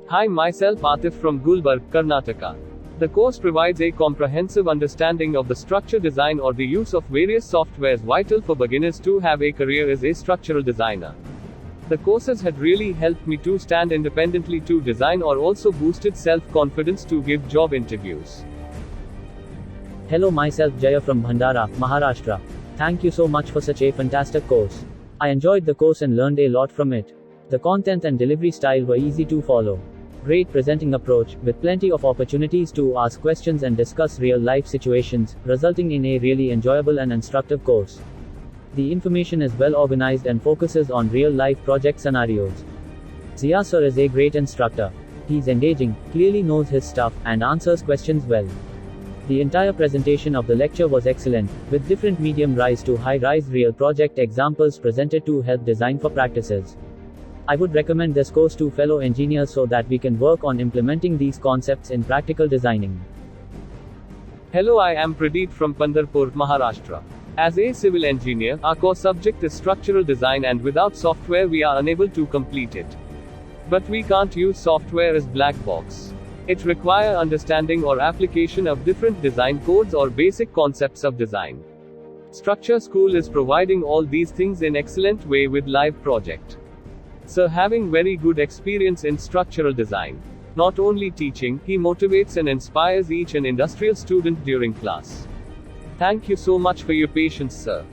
Hi, myself Atif from Gulbarg, Karnataka. The course provides a comprehensive understanding of the structure design or the use of various softwares vital for beginners to have a career as a structural designer. The courses had really helped me to stand independently to design or also boosted self-confidence to give job interviews. Hello, myself Jaya from Bhandara, Maharashtra. Thank you so much for such a fantastic course. I enjoyed the course and learned a lot from it. The content and delivery style were easy to follow. Great presenting approach, with plenty of opportunities to ask questions and discuss real-life situations, resulting in a really enjoyable and instructive course. The information is well organized and focuses on real-life project scenarios. Zia sir is a great instructor. He's engaging, clearly knows his stuff, and answers questions well. The entire presentation of the lecture was excellent, with different medium-rise to high-rise real project examples presented to help design for practices. I would recommend this course to fellow engineers so that we can work on implementing these concepts in practical designing. Hello, I am Pradeep from Pandharpur, Maharashtra. As a civil engineer, our core subject is structural design, and without software we are unable to complete it. But we can't use software as black box. It requires understanding or application of different design codes or basic concepts of design. Structure School is providing all these things in excellent way with live project. Sir having very good experience in structural design. Not only teaching, he motivates and inspires each an industrial student during class. Thank you so much for your patience, sir.